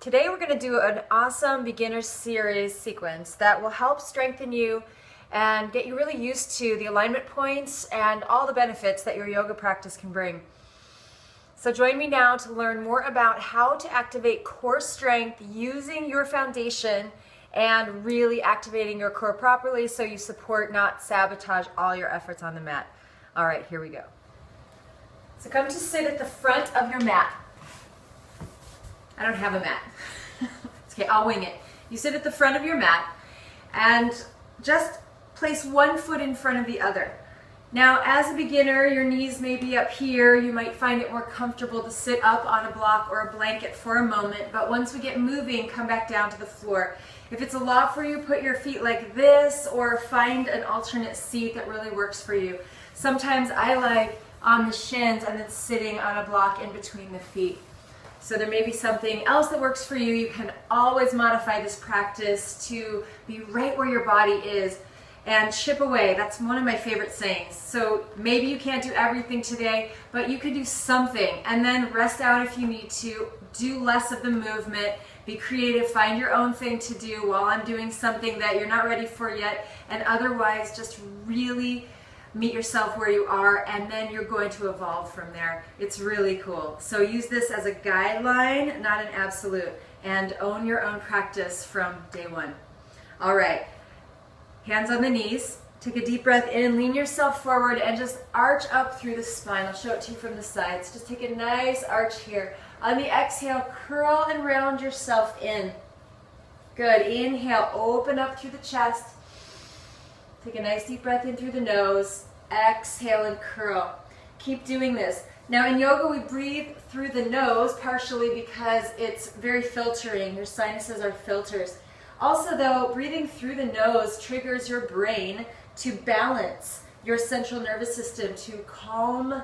Today we're going to do an awesome beginner series sequence that will help strengthen you and get you really used to the alignment points and all the benefits that your yoga practice can bring. So join me now to learn more about how to activate core strength using your foundation and really activating your core properly so you support, not sabotage all your efforts on the mat. All right, here we go. So come to sit at the front of your mat. I don't have a mat. It's okay, I'll wing it. You sit at the front of your mat and just place one foot in front of the other. Now, as a beginner, your knees may be up here. You might find it more comfortable to sit up on a block or a blanket for a moment, but once we get moving, come back down to the floor. If it's a lot for you, put your feet like this or find an alternate seat that really works for you. Sometimes I like on the shins and then sitting on a block in between the feet. So there may be something else that works for you. You can always modify this practice to be right where your body is and chip away. That's one of my favorite sayings. So maybe you can't do everything today, but you could do something and then rest out if you need to. Do less of the movement. Be creative. Find your own thing to do while I'm doing something that you're not ready for yet. And otherwise, just really meet yourself where you are, and then you're going to evolve from there. It's really cool. So use this as a guideline, not an absolute, and own your own practice from day one. All right, hands on the knees. Take a deep breath in, lean yourself forward, and just arch up through the spine. I'll show it to you from the sides. Just take a nice arch here. On the exhale, curl and round yourself in. Good. Inhale, open up through the chest. Take a nice deep breath in through the nose. Exhale and curl. Keep doing this. Now in yoga we breathe through the nose partially because it's very filtering. Your sinuses are filters. Also though, breathing through the nose triggers your brain to balance your central nervous system, to calm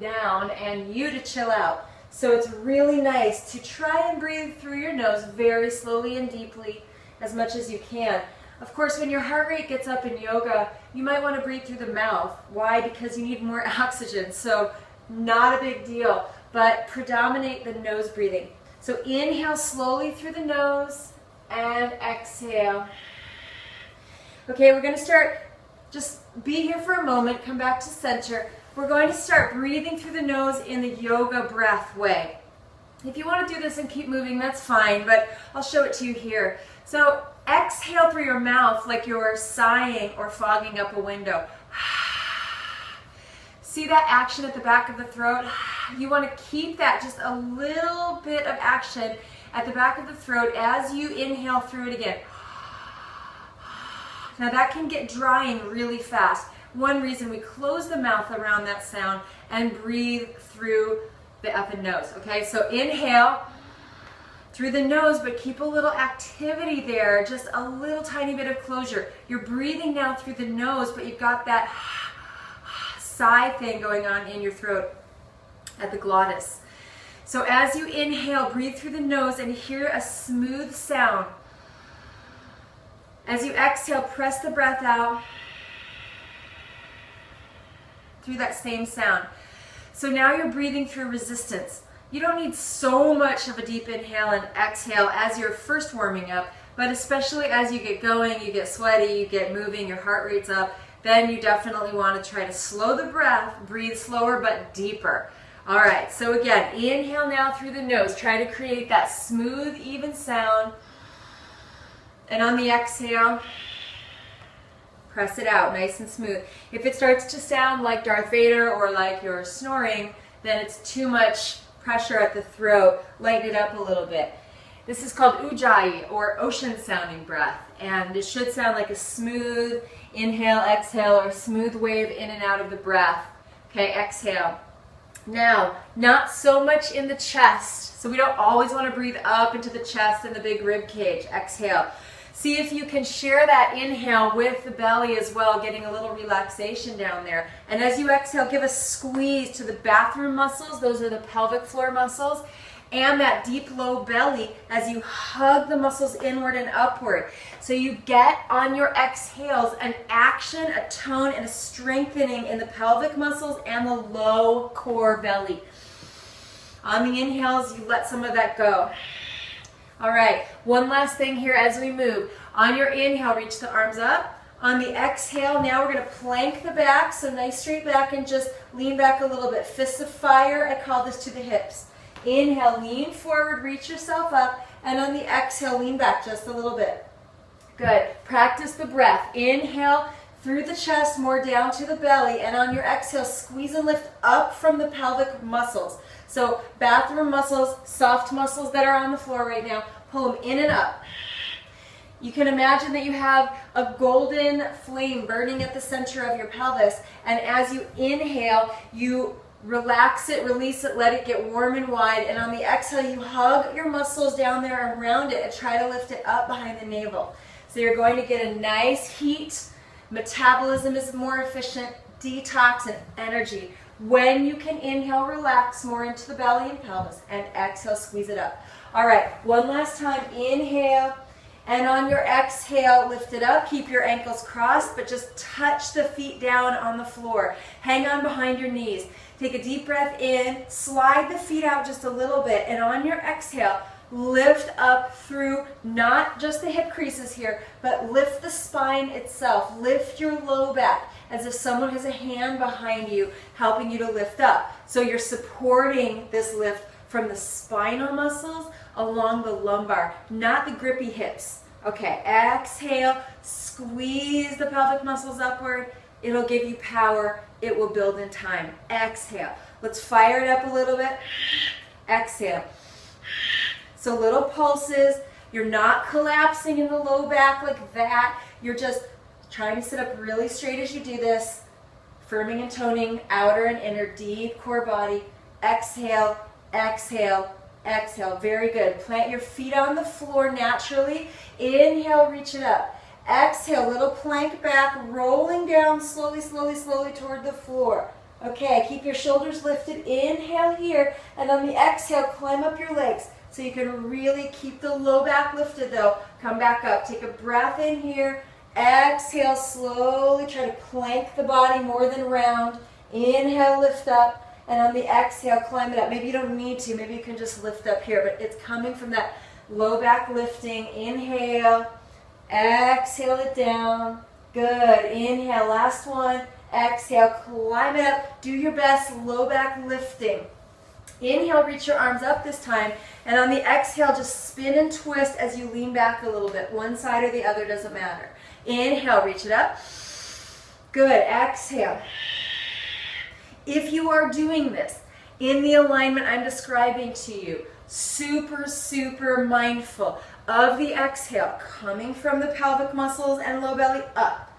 down and you to chill out. So it's really nice to try and breathe through your nose very slowly and deeply as much as you can. Of course, when your heart rate gets up in yoga, you might want to breathe through the mouth. Why? Because you need more oxygen. So not a big deal, but predominate the nose breathing. So inhale slowly through the nose and exhale. Okay, we're going to start, just be here for a moment, come back to center. We're going to start breathing through the nose in the yoga breath way. If you want to do this and keep moving, that's fine, but I'll show it to you here. So exhale through your mouth like you're sighing or fogging up a window. See that action at the back of the throat? You want to keep that, just a little bit of action at the back of the throat as you inhale through it again. Now that can get drying really fast. One reason we close the mouth around that sound and breathe through the up and nose. Okay, so inhale through the nose, but keep a little activity there, just a little tiny bit of closure. You're breathing now through the nose, but you've got that sigh thing going on in your throat at the glottis. So as you inhale, breathe through the nose and hear a smooth sound. As you exhale, press the breath out through that same sound. So now you're breathing through resistance. You don't need so much of a deep inhale and exhale as you're first warming up, but especially as you get going, you get sweaty, you get moving, your heart rate's up, then you definitely want to try to slow the breath, breathe slower but deeper. All right, so again, inhale now through the nose. Try to create that smooth, even sound. And on the exhale, press it out nice and smooth. If it starts to sound like Darth Vader or like you're snoring, then it's too much pressure at the throat. Lighten it up a little bit. This is called ujjayi, or ocean sounding breath, and it should sound like a smooth inhale, exhale, or smooth wave in and out of the breath. Okay, exhale. Now, not so much in the chest, so we don't always want to breathe up into the chest and the big rib cage. Exhale. See if you can share that inhale with the belly as well, getting a little relaxation down there. And as you exhale, give a squeeze to the bathroom muscles. Those are the pelvic floor muscles. And that deep low belly as you hug the muscles inward and upward. So you get on your exhales an action, a tone, and a strengthening in the pelvic muscles and the low core belly. On the inhales, you let some of that go. All right, one last thing here as we move. On your inhale, reach the arms up. On the exhale, now we're going to plank the back, so nice straight back, and just lean back a little bit. Fists of fire, I call this to the hips. Inhale, lean forward, reach yourself up, and on the exhale, lean back just a little bit. Good. Practice the breath. Inhale through the chest, more down to the belly, and on your exhale, squeeze and lift up from the pelvic muscles. So bathroom muscles, soft muscles that are on the floor right now, pull them in and up. You can imagine that you have a golden flame burning at the center of your pelvis, and as you inhale, you relax it, release it, let it get warm and wide, and on the exhale, you hug your muscles down there around it and try to lift it up behind the navel. So you're going to get a nice heat, metabolism is more efficient, detox, and energy. When you can inhale, relax more into the belly and pelvis, and exhale, squeeze it up. All right, one last time, inhale. And on your exhale, lift it up. Keep your ankles crossed, but just touch the feet down on the floor. Hang on behind your knees. Take a deep breath in, slide the feet out just a little bit, and on your exhale, lift up through not just the hip creases here, but lift the spine itself. Lift your low back as if someone has a hand behind you helping you to lift up. So you're supporting this lift from the spinal muscles along the lumbar, not the grippy hips. Okay, exhale, squeeze the pelvic muscles upward. It'll give you power. It will build in time. Exhale. Let's fire it up a little bit. Exhale. So little pulses. You're not collapsing in the low back like that. You're just trying to sit up really straight as you do this. Firming and toning outer and inner deep core body. Exhale, exhale, exhale. Very good. Plant your feet on the floor naturally. Inhale, reach it up. Exhale, little plank back, rolling down slowly, slowly, slowly toward the floor. Okay, keep your shoulders lifted. Inhale here, and on the exhale, climb up your legs. So you can really keep the low back lifted though. Come back up. Take a breath in here. Exhale, slowly try to plank the body more than round. Inhale, lift up. And on the exhale, climb it up. Maybe you don't need to. Maybe you can just lift up here. But it's coming from that low back lifting. Inhale. Exhale it down. Good. Inhale. Last one. Exhale. Climb it up. Do your best. Low back lifting. Inhale. Reach your arms up this time. And on the exhale, just spin and twist as you lean back a little bit. One side or the other, doesn't matter. Inhale. Reach it up. Good. Exhale. If you are doing this in the alignment I'm describing to you, super, super mindful of the exhale coming from the pelvic muscles and low belly up.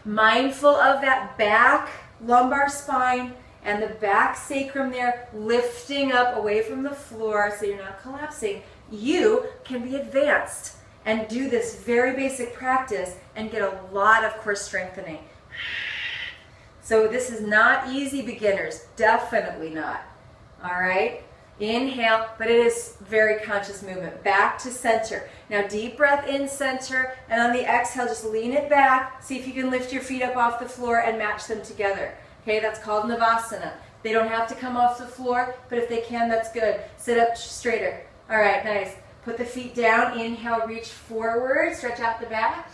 Mindful of that back lumbar spine and the back sacrum there lifting up away from the floor so you're not collapsing. You can be advanced and do this very basic practice and get a lot of core strengthening. So this is not easy, beginners. Definitely not. All right? Inhale, but it is very conscious movement. Back to center. Now deep breath in, center, and on the exhale, just lean it back. See if you can lift your feet up off the floor and match them together. Okay, that's called Navasana. They don't have to come off the floor, but if they can, that's good. Sit up straighter. All right, nice. Put the feet down. Inhale, reach forward. Stretch out the back.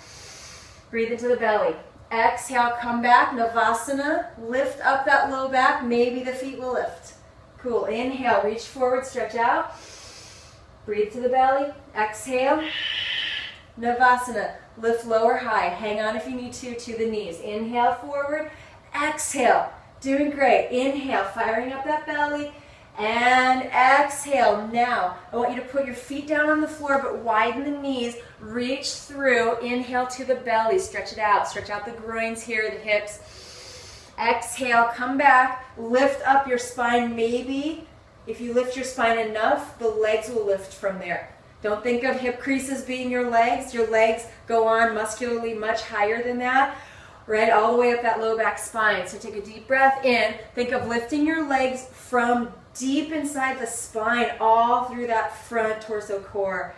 Breathe into the belly. Exhale, come back, Navasana. Lift up that low back. Maybe the feet will lift. Cool. Inhale, reach forward, stretch out. Breathe to the belly. Exhale. Navasana. Lift lower high. Hang on if you need to the knees. Inhale, forward. Exhale. Doing great. Inhale, firing up that belly. And exhale. Now, I want you to put your feet down on the floor, but widen the knees. Reach through. Inhale to the belly. Stretch it out. Stretch out the groins here, the hips. Exhale. Come back. Lift up your spine. Maybe if you lift your spine enough, the legs will lift from there. Don't think of hip creases being your legs. Your legs go on muscularly much higher than that. Right, all the way up that low back spine. So take a deep breath in. Think of lifting your legs from deep inside the spine, all through that front torso core.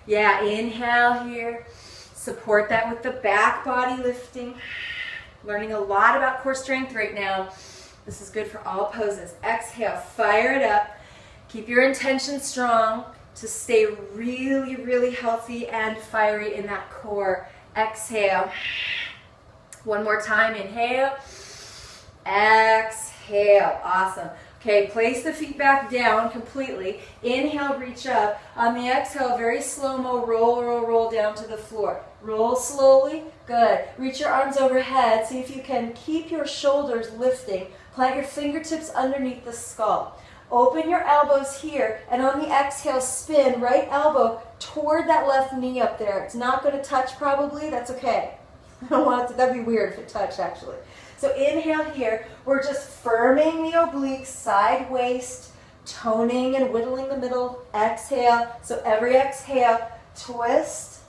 Yeah, inhale here. Support that with the back body lifting. Learning a lot about core strength right now. This is good for all poses. Exhale, fire it up. Keep your intention strong. to stay really, really healthy and fiery in that core. Exhale. One more time. Inhale. Exhale. Awesome. Okay, place the feet back down completely. Inhale, reach up. On the exhale, very slow-mo, roll, roll, roll down to the floor. Roll slowly. Good. Reach your arms overhead. See if you can keep your shoulders lifting. Plant your fingertips underneath the skull. Open your elbows here, and on the exhale, spin right elbow toward that left knee up there. It's not going to touch probably. That's okay. I don't want it to, that'd be weird if it touched actually. So inhale here. We're just firming the obliques, side waist, toning and whittling the middle. Exhale. So every exhale, twist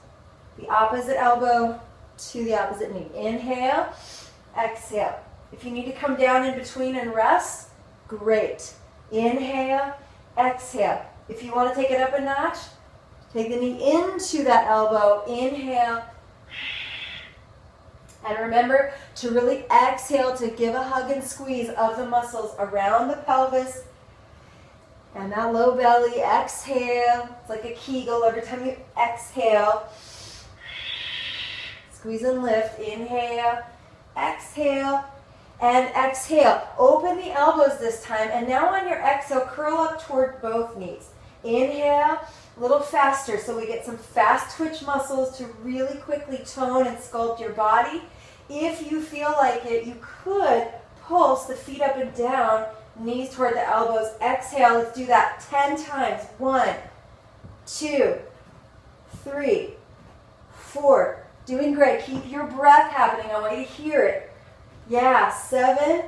the opposite elbow to the opposite knee. Inhale, exhale. If you need to come down in between and rest, great. Inhale, exhale. If you want to take it up a notch, take the knee into that elbow. Inhale. And remember to really exhale to give a hug and squeeze of the muscles around the pelvis and that low belly. Exhale. It's like a Kegel every time you exhale. Squeeze and lift. Inhale. Exhale. And exhale. Open the elbows this time. And now on your exhale, curl up toward both knees. Inhale. A little faster so we get some fast twitch muscles to really quickly tone and sculpt your body. If you feel like it, you could pulse the feet up and down, knees toward the elbows. Exhale. Let's do that 10 times. 1, 2, 3, 4. Doing great. Keep your breath happening. I want you to hear it. Yeah, 7,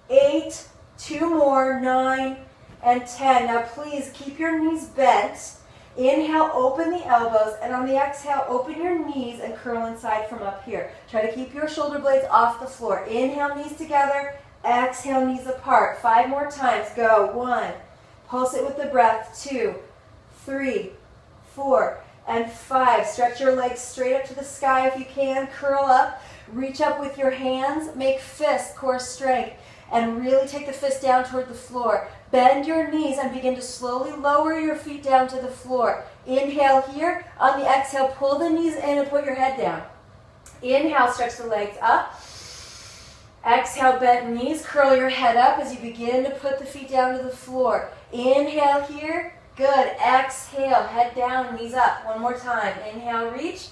8, 2 more, 9, and 10. Now please keep your knees bent. Inhale, open the elbows, and on the exhale, open your knees and curl inside from up here. Try to keep your shoulder blades off the floor. Inhale, knees together. Exhale, knees apart. 5 more times. Go. 1. Pulse it with the breath. 2, 3, 4, and 5. Stretch your legs straight up to the sky if you can. Curl up. Reach up with your hands. Make fists, core strength, and really take the fist down toward the floor. Bend your knees and begin to slowly lower your feet down to the floor. Inhale here. On the exhale, pull the knees in and put your head down. Inhale, stretch the legs up. Exhale, bend knees. Curl your head up as you begin to put the feet down to the floor. Inhale here. Good. Exhale, head down, knees up. One more time. Inhale, reach.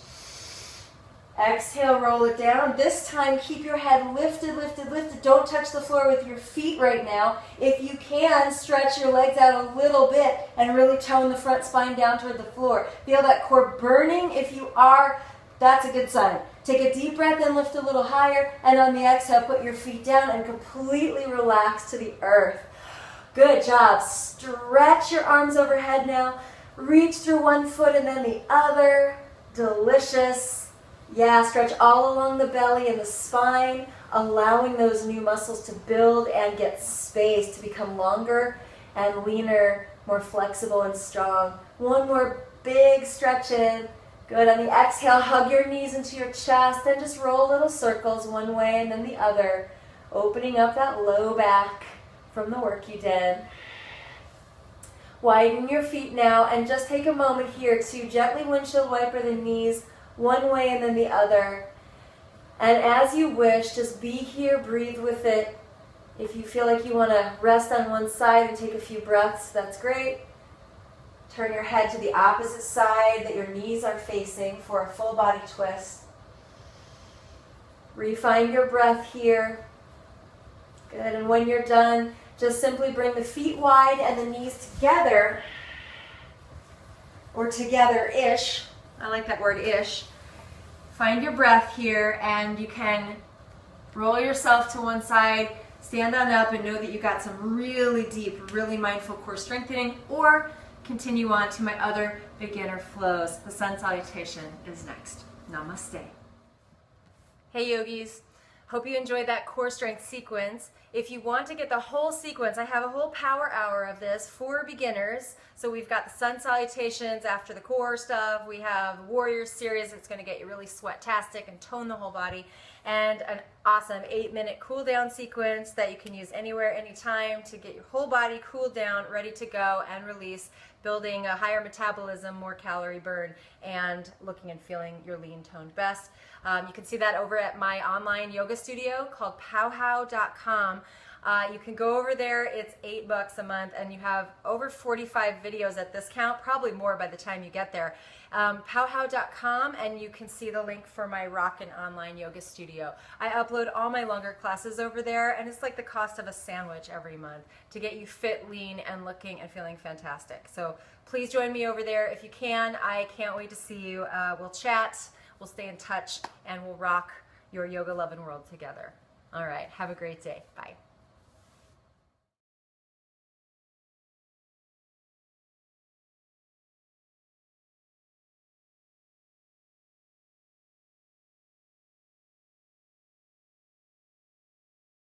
Exhale, roll it down. This time, keep your head lifted, lifted, lifted. Don't touch the floor with your feet right now. If you can, stretch your legs out a little bit and really tone the front spine down toward the floor. Feel that core burning. If you are, that's a good sign. Take a deep breath and lift a little higher. And on the exhale, put your feet down and completely relax to the earth. Good job. Stretch your arms overhead now. Reach through one foot and then the other. Delicious. Yeah, stretch all along the belly and the spine, allowing those new muscles to build and get space to become longer and leaner, more flexible and strong. One more big stretch in. Good. On the exhale, hug your knees into your chest and just roll little circles one way and then the other, opening up that low back from the work you did. Widen your feet now and just take a moment here to gently windshield wiper the knees one way and then the other. And as you wish, just be here, breathe with it. If you feel like you want to rest on one side and take a few breaths, that's great. Turn your head to the opposite side that your knees are facing for a full body twist. Refine your breath here. Good. And when you're done, just simply bring the feet wide and the knees together, or together-ish. I like that word, ish. Find your breath here, and you can roll yourself to one side, stand on up, and know that you got some really deep, really mindful core strengthening, or continue on to my other beginner flows. The sun salutation is next. Namaste. Hey yogis, hope you enjoyed that core strength sequence. If you want to get the whole sequence, I have a whole power hour of this for beginners. So we've got the sun salutations after the core stuff. We have warrior series. It's going to get you really sweat-tastic and tone the whole body. And an awesome 8-minute cool down sequence that you can use anywhere, anytime to get your whole body cooled down, ready to go and release, building a higher metabolism, more calorie burn, and looking and feeling your lean toned best. You can see that over at my online yoga studio called powhow.com. You can go over there. It's $8 a month, and you have over 45 videos at this count, probably more by the time you get there. Powhow.com, and you can see the link for my Rockin' Online Yoga Studio. I upload all my longer classes over there, and it's like the cost of a sandwich every month to get you fit, lean, and looking and feeling fantastic. So please join me over there if you can. I can't wait to see you. We'll chat, we'll stay in touch, and we'll rock your yoga loving world together. All right, have a great day. Bye.